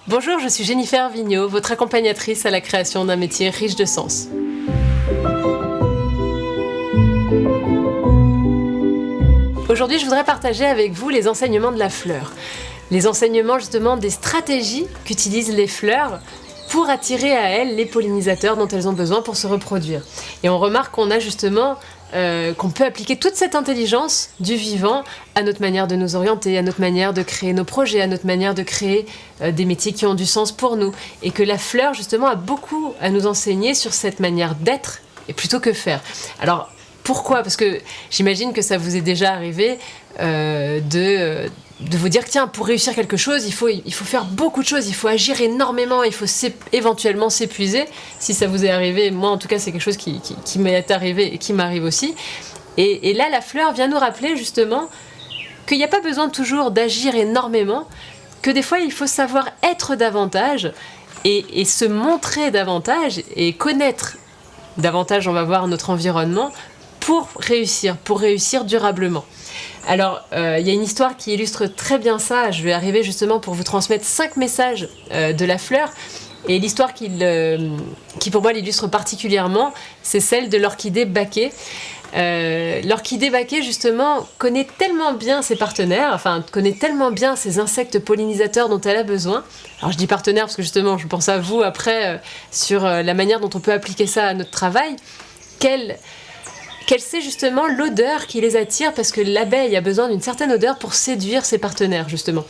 Bonjour, je suis Jennifer Vigneault, votre accompagnatrice à la création d'un métier riche de sens. Aujourd'hui, je voudrais partager avec vous les enseignements de la fleur. Les enseignements justement des stratégies qu'utilisent les fleurs pour attirer à elles les pollinisateurs dont elles ont besoin pour se reproduire. Et on remarque qu'on a justement qu'on peut appliquer toute cette intelligence du vivant à notre manière de nous orienter, à notre manière de créer nos projets, à notre manière de créer des métiers qui ont du sens pour nous. Et que la fleur, justement, a beaucoup à nous enseigner sur cette manière d'être et plutôt que faire. Alors, pourquoi ? Parce que j'imagine que ça vous est déjà arrivé de vous dire que tiens, pour réussir quelque chose, il faut faire beaucoup de choses, il faut agir énormément, il faut éventuellement s'épuiser. Si ça vous est arrivé, moi en tout cas c'est quelque chose qui m'est arrivé et qui m'arrive aussi. Et là la fleur vient nous rappeler justement qu'il n'y a pas besoin toujours d'agir énormément, que des fois il faut savoir être davantage et se montrer davantage et connaître davantage, on va voir, notre environnement pour réussir durablement. Alors, il y a une histoire qui illustre très bien ça. Je vais arriver justement pour vous transmettre 5 messages de la fleur. Et l'histoire qui pour moi l'illustre particulièrement, c'est celle de l'orchidée baquée. L'orchidée baquée, justement, connaît tellement bien ses partenaires, connaît tellement bien ces insectes pollinisateurs dont elle a besoin. Alors, je dis partenaires parce que justement, je pense à vous après sur la manière dont on peut appliquer ça à notre travail. Qu'elle sait justement l'odeur qui les attire, parce que l'abeille a besoin d'une certaine odeur pour séduire ses partenaires, justement.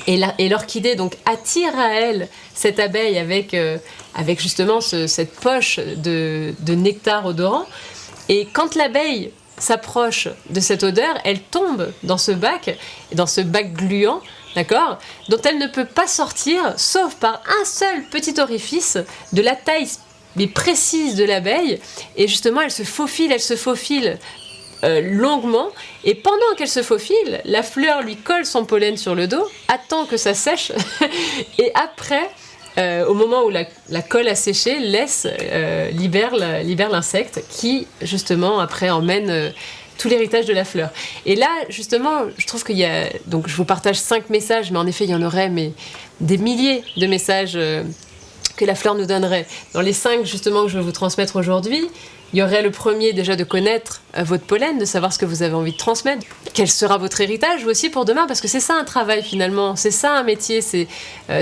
Et l'orchidée donc attire à elle cette abeille avec justement cette poche de nectar odorant. Et quand l'abeille s'approche de cette odeur, elle tombe dans ce bac gluant, d'accord, dont elle ne peut pas sortir, sauf par un seul petit orifice de la taille mais précise de l'abeille, et justement elle se faufile longuement, et pendant qu'elle se faufile, la fleur lui colle son pollen sur le dos, attend que ça sèche, et après, au moment où la colle a séché, libère l'insecte qui justement après emmène tout l'héritage de la fleur. Et là justement, je trouve qu'il y a, donc je vous partage 5 messages, mais en effet il y en aurait des milliers de messages que la fleur nous donnerait. Dans les 5 justement que je vais vous transmettre aujourd'hui, il y aurait le premier déjà de connaître votre pollen, de savoir ce que vous avez envie de transmettre, quel sera votre héritage aussi pour demain, parce que c'est ça un travail finalement, c'est ça un métier, c'est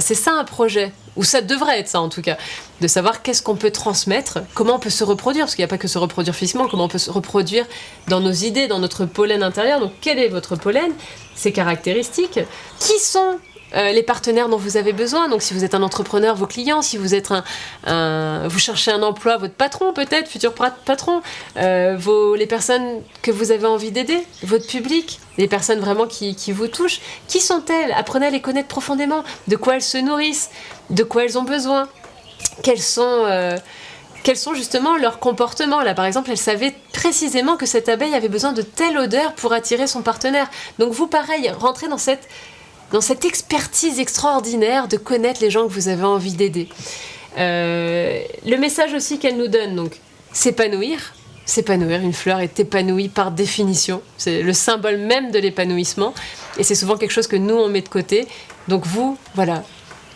ça un projet, ou ça devrait être ça en tout cas, de savoir qu'est-ce qu'on peut transmettre, comment on peut se reproduire, parce qu'il n'y a pas que se reproduire physiquement, comment on peut se reproduire dans nos idées, dans notre pollen intérieur. Donc quel est votre pollen, ses caractéristiques, qui sont les partenaires dont vous avez besoin. Donc si vous êtes un entrepreneur, vos clients, si vous êtes vous cherchez un emploi, votre patron peut-être, futur patron, les personnes que vous avez envie d'aider, votre public, les personnes vraiment qui vous touchent, qui sont-elles ? Apprenez à les connaître profondément, de quoi elles se nourrissent, de quoi elles ont besoin, quels sont justement leurs comportements. Là par exemple, elle savait précisément que cette abeille avait besoin de telle odeur pour attirer son partenaire. Donc vous pareil, rentrez dans cette expertise extraordinaire de connaître les gens que vous avez envie d'aider. Le message aussi qu'elle nous donne, donc, s'épanouir, une fleur est épanouie par définition, c'est le symbole même de l'épanouissement, et c'est souvent quelque chose que nous on met de côté. Donc vous, voilà,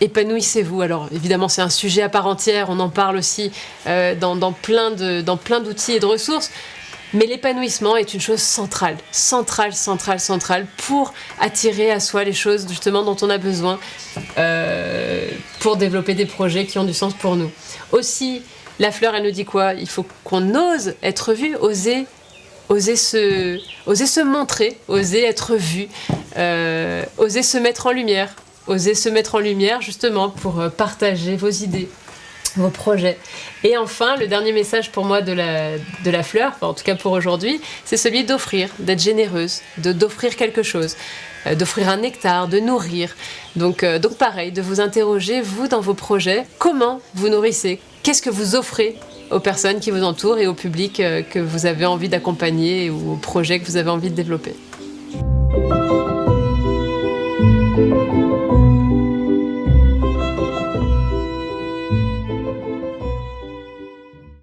épanouissez-vous. Alors évidemment c'est un sujet à part entière, on en parle aussi dans plein d'outils et de ressources. Mais l'épanouissement est une chose centrale pour attirer à soi les choses justement dont on a besoin pour développer des projets qui ont du sens pour nous. Aussi, la fleur, elle nous dit quoi ? Il faut qu'on ose être vu, oser se montrer, oser être vu, oser se mettre en lumière justement pour partager vos idées, vos projets. Et enfin, le dernier message pour moi de la fleur, en tout cas pour aujourd'hui, c'est celui d'offrir, d'être généreuse, d'offrir quelque chose, d'offrir un nectar, de nourrir. Donc pareil, de vous interroger, vous, dans vos projets, comment vous nourrissez ? Qu'est-ce que vous offrez aux personnes qui vous entourent et au public que vous avez envie d'accompagner ou aux projets que vous avez envie de développer ?